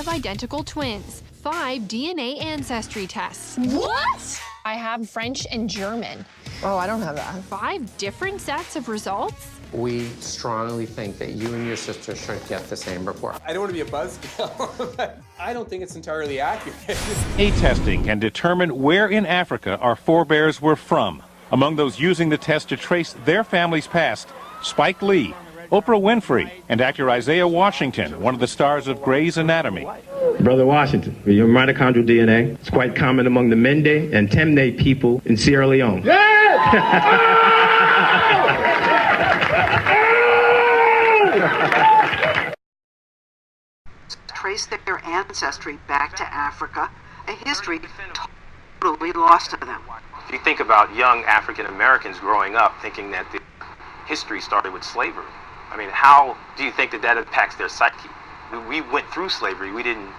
of identical twins, 5 DNA ancestry tests. What? I have French and German. Oh, I don't have that. 5 different sets of results. We strongly think that you and your sister should get the same report. I don't want to be a buzzkill, but I don't think it's entirely accurate. DNA testing can determine where in Africa our forebears were from. Among those using the test to trace their family's past, Spike Lee, Oprah Winfrey, and actor Isaiah Washington, one of the stars of Grey's Anatomy. Brother Washington, your mitochondrial DNA is quite common among the Mende and Temne people in Sierra Leone. Trace their ancestry back to Africa, a history totally lost to them. If you think about young African Americans growing up thinking that the history started with slavery, I mean, how do you think that that impacts their psyche? We went through slavery, we didn't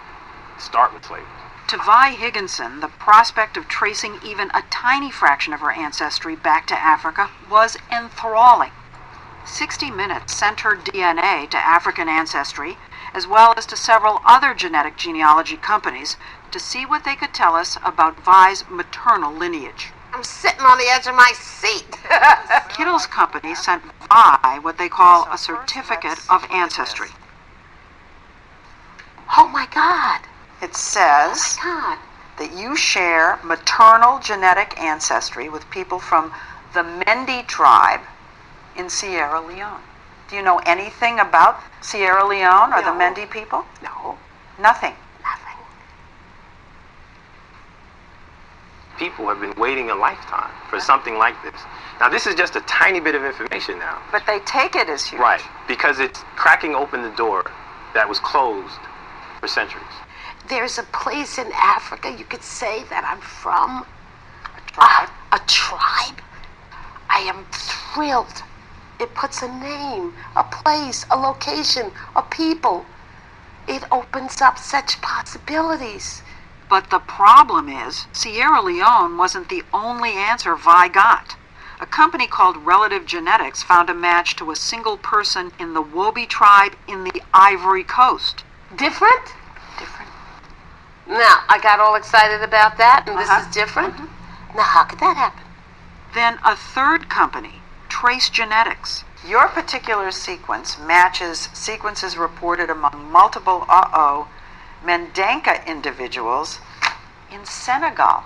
start with slavery. To Vi Higginson, the prospect of tracing even a tiny fraction of her ancestry back to Africa was enthralling. 60 Minutes sent her DNA to African Ancestry, as well as to several other genetic genealogy companies, to see what they could tell us about Vi's maternal lineage. I'm sitting on the edge of my seat. Kittle's company sent Vi what they call a certificate of ancestry. Oh my God. It says that you share maternal genetic ancestry with people from the Mende tribe in Sierra Leone. Do you know anything about Sierra Leone or the Mende people? No. Nothing. Nothing. People have been waiting a lifetime for something like this. Now, this is just a tiny bit of information now. But they take it as huge. Right, because it's cracking open the door that was closed for centuries. There's a place in Africa you could say that I'm from. A tribe. A tribe? I am thrilled. It puts a name, a place, a location, a people. It opens up such possibilities. But the problem is, Sierra Leone wasn't the only answer Vi got. A company called Relative Genetics found a match to a single person in the Wobi tribe in the Ivory Coast. Different? Different. Now, I got all excited about that, and this is different. Now, how could that happen? Then a third company, Trace Genetics. Your particular sequence matches sequences reported among multiple Mendenka individuals in Senegal.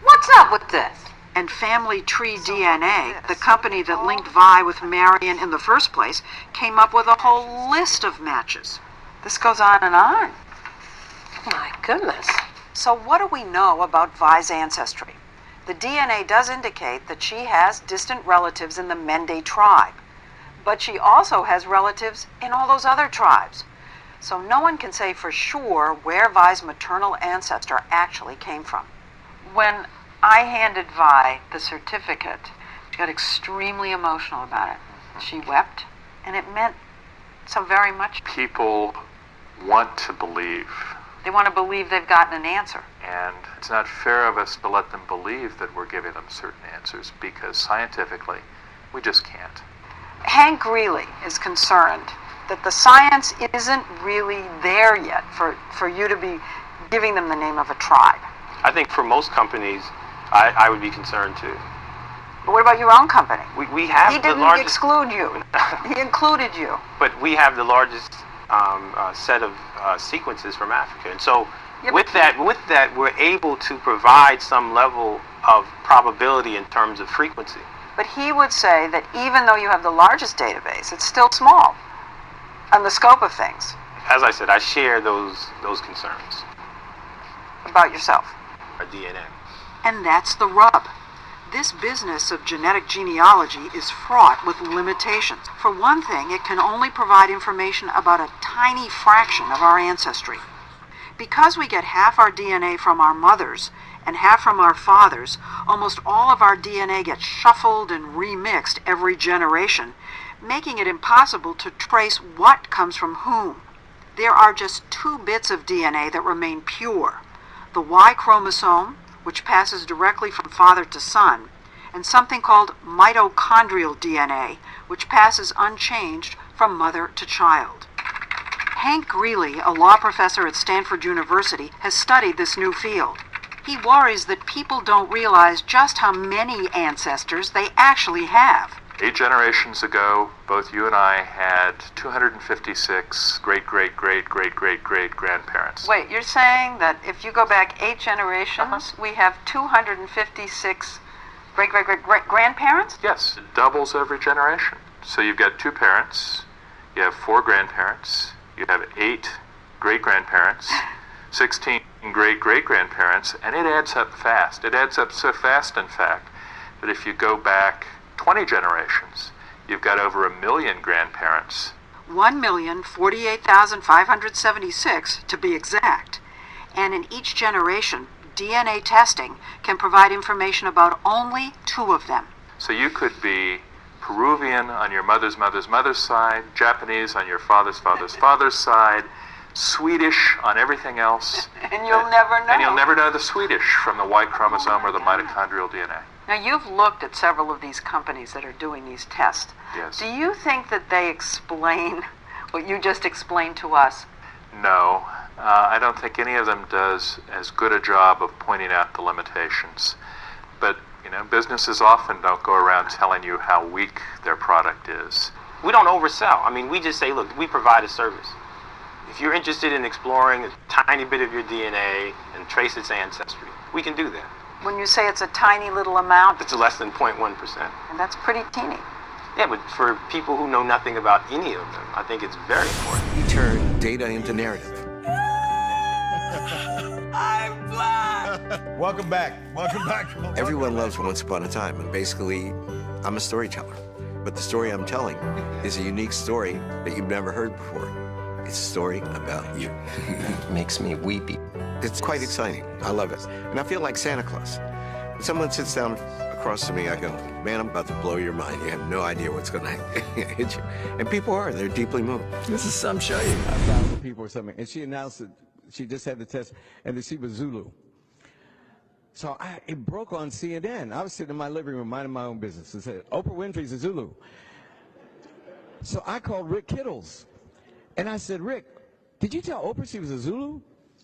What's up with this? And Family Tree DNA, the company that linked Vi with Marion in the first place, came up with a whole list of matches. This goes on and on. My goodness. So what do we know about Vi's ancestry? The DNA does indicate that she has distant relatives in the Mende tribe, but she also has relatives in all those other tribes. So no one can say for sure where Vi's maternal ancestor actually came from. When I handed Vi the certificate, she got extremely emotional about it. She wept, and it meant so very much. People want to believe. They want to believe they've gotten an answer. And it's not fair of us to let them believe that we're giving them certain answers, because scientifically, we just can't. Hank Greeley is concerned that the science isn't really there yet for you to be giving them the name of a tribe. I think for most companies, I would be concerned too. But what about your own company? We have He the didn't largest... exclude you. He included you. But we have the largest set of sequences from Africa. And so with that, we're able to provide some level of probability in terms of frequency. But he would say that even though you have the largest database, it's still small on the scope of things. As I said, I share those concerns. About yourself. Our DNA. And that's the rub. This business of genetic genealogy is fraught with limitations. For one thing, it can only provide information about a tiny fraction of our ancestry. Because we get half our DNA from our mothers and half from our fathers, almost all of our DNA gets shuffled and remixed every generation, making it impossible to trace what comes from whom. There are just 2 bits of DNA that remain pure: the Y chromosome, which passes directly from father to son, and something called mitochondrial DNA, which passes unchanged from mother to child. Hank Greeley, a law professor at Stanford University, has studied this new field. He worries that people don't realize just how many ancestors they actually have. 8 generations ago, both you and I had 256 great-great-great-great-great-great-grandparents. Wait, you're saying that if you go back 8 generations, we have 256 great-great-great-grandparents? Yes, it doubles every generation. So you've got 2 parents, you have 4 grandparents, you have 8 great-grandparents, 16 great-great-grandparents, and it adds up fast. It adds up so fast, in fact, that if you go back 20 generations, you've got over 1 million grandparents. 1,048,576 to be exact. And in each generation, DNA testing can provide information about only 2 of them. So you could be Peruvian on your mother's mother's mother's side, Japanese on your father's father's father's side, Swedish on everything else. And you'll never know. And you'll never know the Swedish from the Y chromosome or the mitochondrial DNA. Now, you've looked at several of these companies that are doing these tests. Yes. Do you think that they explain what you just explained to us? No, I don't think any of them does as good a job of pointing out the limitations. But, businesses often don't go around telling you how weak their product is. We don't oversell. I mean, we just say, look, we provide a service. If you're interested in exploring a tiny bit of your DNA and trace its ancestry, we can do that. When you say it's a tiny little amount, It's less than 0.1%. and that's pretty teeny. Yeah, but for people who know nothing about any of them, I think it's very important. He turned data into narrative. I'm black! Welcome back. Everyone loves Once Upon a Time, and basically, I'm a storyteller. But the story I'm telling is a unique story that you've never heard before. It's a story about you. Makes me weepy. It's quite exciting. I love it. And I feel like Santa Claus. When someone sits down across from me, I go, man, I'm about to blow your mind. You have no idea what's going to hit you. And people are. They're deeply moved. This is some show you. 1,000 people or something. And she announced that she just had the test and that she was Zulu. So it broke on CNN. I was sitting in my living room minding my own business and said, Oprah Winfrey's a Zulu. So I called Rick Kittles. And I said, Rick, did you tell Oprah she was a Zulu?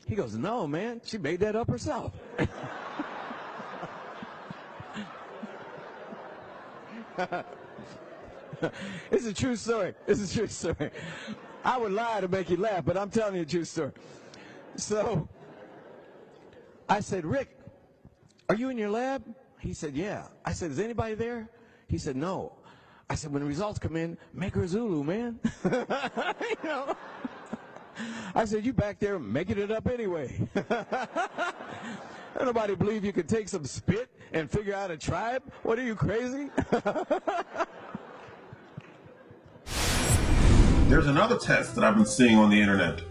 He goes, no, man. She made that up herself. It's a true story. I would lie to make you laugh, but I'm telling you a true story. So I said, Rick, are you in your lab? He said, yeah. I said, is anybody there? He said, no. I said, when the results come in, make her Zulu, man. I said, you back there making it up anyway. Nobody believe you could take some spit and figure out a tribe? What, are you crazy? There's another test that I've been seeing on the internet.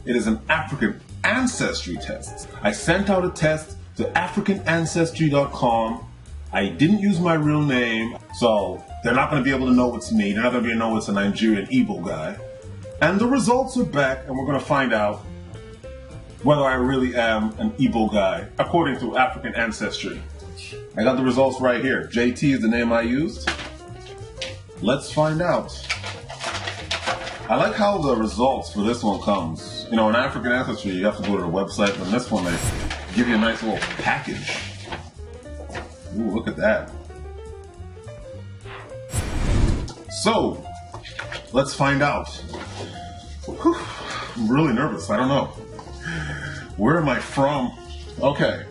It is an African ancestry test. I sent out a test to AfricanAncestry.com. I didn't use my real name, so they're not going to be able to know it's me. They're not going to be able to know it's a Nigerian Igbo guy. And the results are back, and we're going to find out whether I really am an Igbo guy, according to African Ancestry. I got the results right here. JT is the name I used. Let's find out. I like how the results for this one comes. In African Ancestry, you have to go to the website, but in this one, they give you a nice little package. Ooh, look at that. So, let's find out. Whew, I'm really nervous. I don't know. Where am I from? Okay.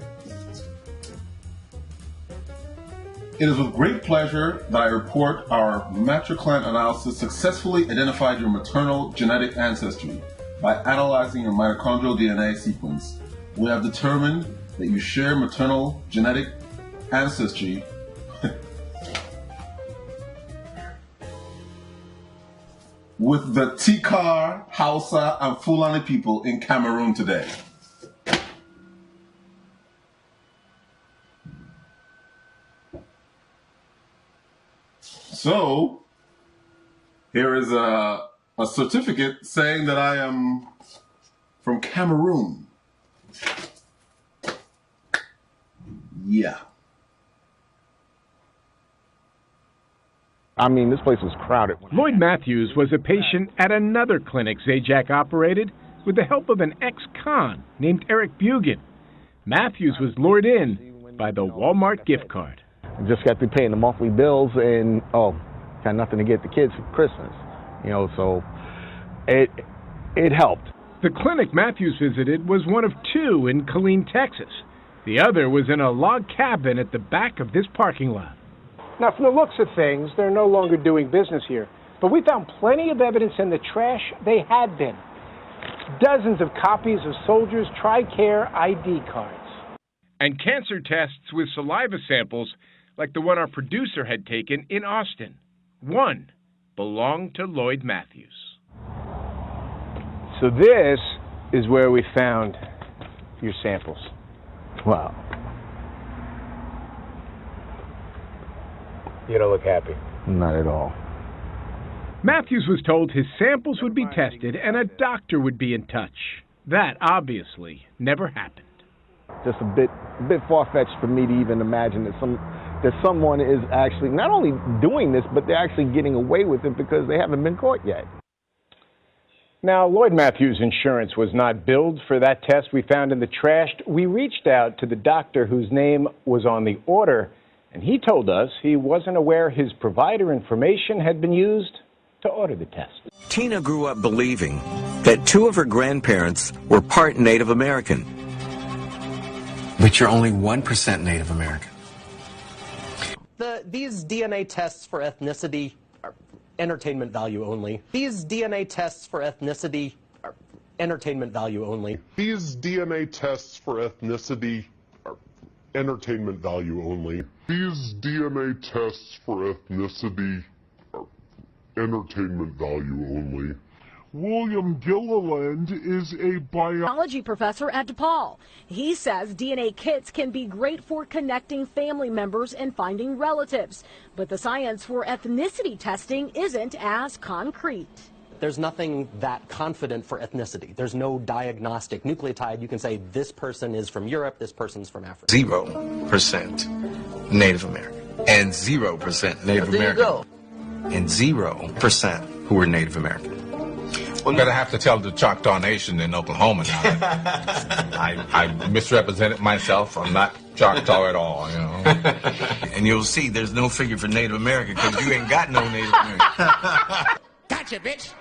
It is with great pleasure that I report our matriclant analysis successfully identified your maternal genetic ancestry by analyzing your mitochondrial DNA sequence. We have determined that you share maternal genetic ancestry with the Tikar, Hausa, and Fulani people in Cameroon today. So, here is a certificate saying that I am from Cameroon. Yeah. I mean, this place was crowded. Lloyd Matthews was a patient at another clinic Zajac operated with the help of an ex-con named Eric Bugan. Matthews was lured in by the Walmart gift card. I just got through paying the monthly bills and, got nothing to get the kids for Christmas. So it helped. The clinic Matthews visited was one of two in Killeen, Texas. The other was in a log cabin at the back of this parking lot. Now, from the looks of things, they're no longer doing business here. But we found plenty of evidence in the trash they had been. Dozens of copies of soldiers' TRICARE ID cards. And cancer tests with saliva samples like the one our producer had taken in Austin. One belonged to Lloyd Matthews. So this is where we found your samples. Wow. You don't look happy. Not at all. Matthews was told his samples would be tested and a doctor would be in touch. That, obviously, never happened. Just a bit far-fetched for me to even imagine that someone is actually not only doing this, but they're actually getting away with it because they haven't been caught yet. Now, Lloyd Matthews' insurance was not billed for that test we found in the trash. We reached out to the doctor whose name was on the order, and he told us he wasn't aware his provider information had been used to order the test. Tina grew up believing that two of her grandparents were part Native American. But you're only 1% Native American. These DNA tests for ethnicity are entertainment value only. These DNA tests for ethnicity are entertainment value only. These DNA tests for ethnicity are entertainment value only. These DNA tests for ethnicity are entertainment value only. William Gilliland is a biology professor at DePaul. He says DNA kits can be great for connecting family members and finding relatives, but the science for ethnicity testing isn't as concrete. There's nothing that confident for ethnicity. There's no diagnostic nucleotide. You can say this person is from Europe, this person's from Africa. 0% Native American. And 0% Native American. There you go. And 0% who were Native American. We're going to have to tell the Choctaw Nation in Oklahoma now that I misrepresented myself. I'm not Choctaw at all, And you'll see there's no figure for Native American because you ain't got no Native American. Gotcha, bitch.